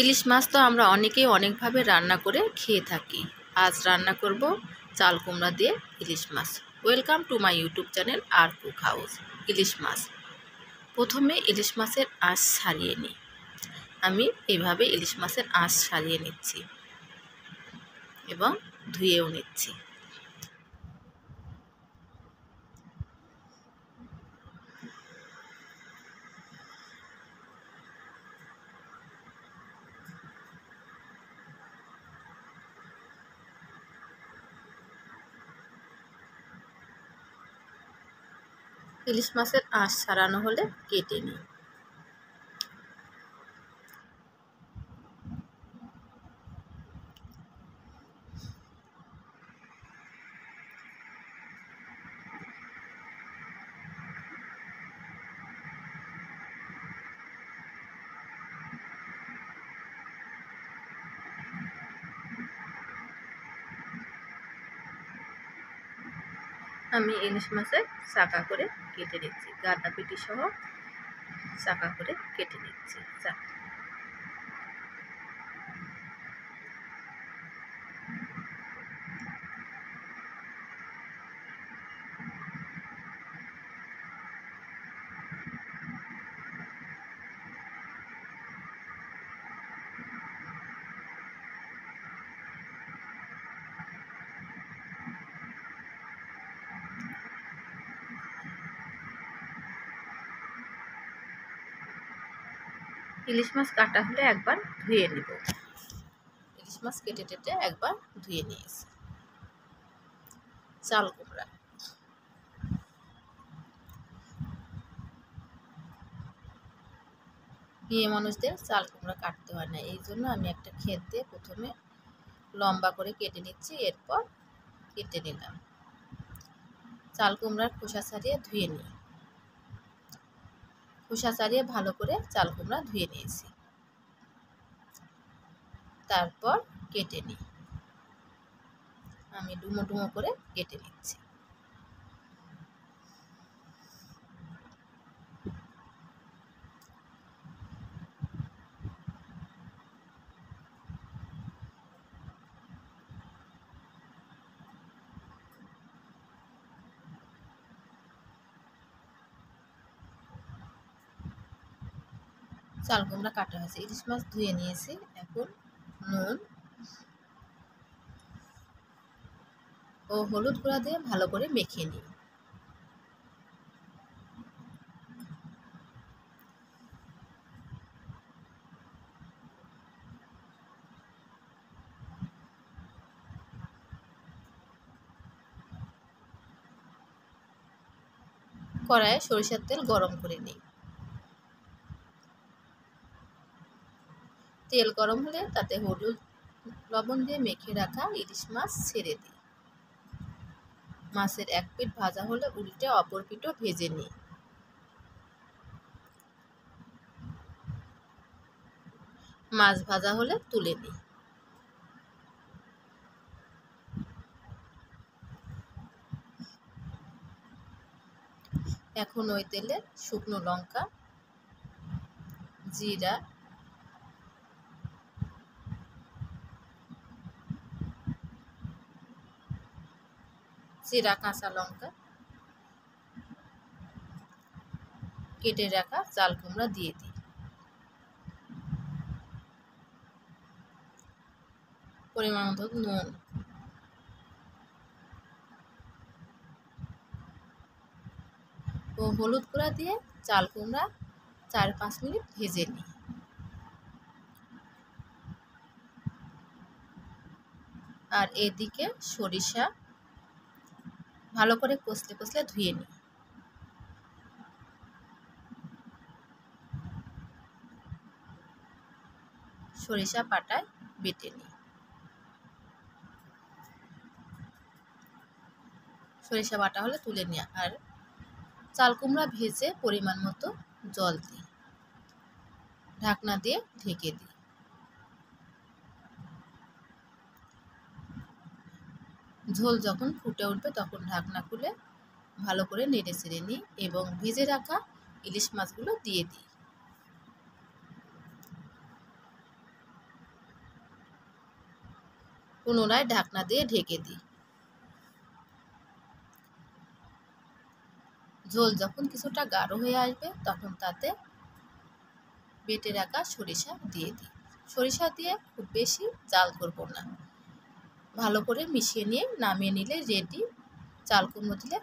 ইলিশ মাছ তো আমরা অনেকেই অনেকভাবে রান্না করে খেয়ে থাকি। আজ রান্না করব চাল কুমড়া দিয়ে ইলিশ মাছ। Welcome to my YouTube channel R cook house. ইলিশ মাছ প্রথমে ইলিশ মাছের আঁশ ছাড়িয়ে নিই। আমি এইভাবে ইলিশ মাছের আঁশ ছাড়িয়ে নিচ্ছি এবং ধুয়েও নিচ্ছি। ইলিশ মাছের আঁশ ছাড়ানো হলে কেটে নিই। আমি ইলিশ মাছের চাকা করে কেটে নিচ্ছি, গাদা পিটি সহ চাকা করে কেটে নিচ্ছি। ইলিশ মাছ কাটা হলে একবার ধুয়ে নেব। ইলিশ মাছ কেটে টেটে একবার ধুয়ে নিয়েছি। চাল কুমড়া মেয়ে মানুষদের চাল কুমড়া কাটতে হয় না, এই জন্য আমি একটা ক্ষেত দিয়ে প্রথমে লম্বা করে কেটে নিচ্ছি, এরপর কেটে নিলাম। চাল কুমড়ার খোসা ছাড়িয়ে ধুয়ে নিই। খোসা ছাড়িয়ে ভালো করে চাল কুমড়া ধুয়ে নিয়েছি, তারপর কেটে নিই। আমি ডুমো ডুমো করে কেটে নিচ্ছি। চাল কুমড়া কাটা হয়েছে, ইলিশ মাছ ধুয়ে নিয়েছি। এখন নুন ও হলুদ গুঁড়া দিয়ে ভালো করে মেখে নিই। কড়াইয়ে সরিষার তেল গরম করে নিই। তেল গরম হলে তাতে হলুদ লবণ দিয়ে মেখে রাখা ইলিশ মাছ ছেড়ে দিই। মাছের এক পিঠ ভাজা হলে উল্টে অপর পিঠও ভেজে নিই। মাছ ভাজা হলে তুলে নিই। এখন ওই তেলে শুকনো লঙ্কা, জিরা, কাঁচা লঙ্কা, কেটে রাখা চাল কুমড়া দিয়ে দিই। পরিমাণ মতো নুন ও হলুদ গুঁড়া দিয়ে চাল কুমড়া 4-5 মিনিট ভেজে নিই। আর এদিকে সরিষা ভালো করে কষলে কষলে ধুয়ে নিই। সরিষা পাটায় বেটে নিই। সরিষা বাটা হলে তুলে নিই। আর চাল কুমড়া ভেজে পরিমাণ মতো জল দিই, ঢাকনা দিয়ে ঢেকে দিই। ঝোল যখন ফুটে উঠবে তখন ঢাকনা খুলে ভালো করে নেড়ে চেড়ে নিই এবং ভেজে রাখা ইলিশ মাছগুলো দিয়ে দিই। পুনরায় ঢাকনা দিয়ে ঢেকে দিই। ঝোল যখন কিছুটা গাঢ় হয়ে আসবে তখন তাতে বেটে রাখা সরিষা দিয়ে দিই। সরিষা দিয়ে খুব বেশি জাল করব না, ভালো করে মিশিয়ে নিয়ে নামিয়ে নিলে রেডি চাল কুমড়ো দিলে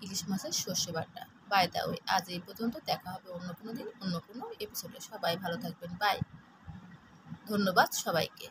ইলিশ মাছের সর্ষে বাটা। বাই দা ওয়ে, আজ এই পর্যন্ত। দেখা হবে অন্য কোনো দিন অন্য কোনো এপিসোডে। সবাই ভালো থাকবেন। বাই। ধন্যবাদ সবাইকে।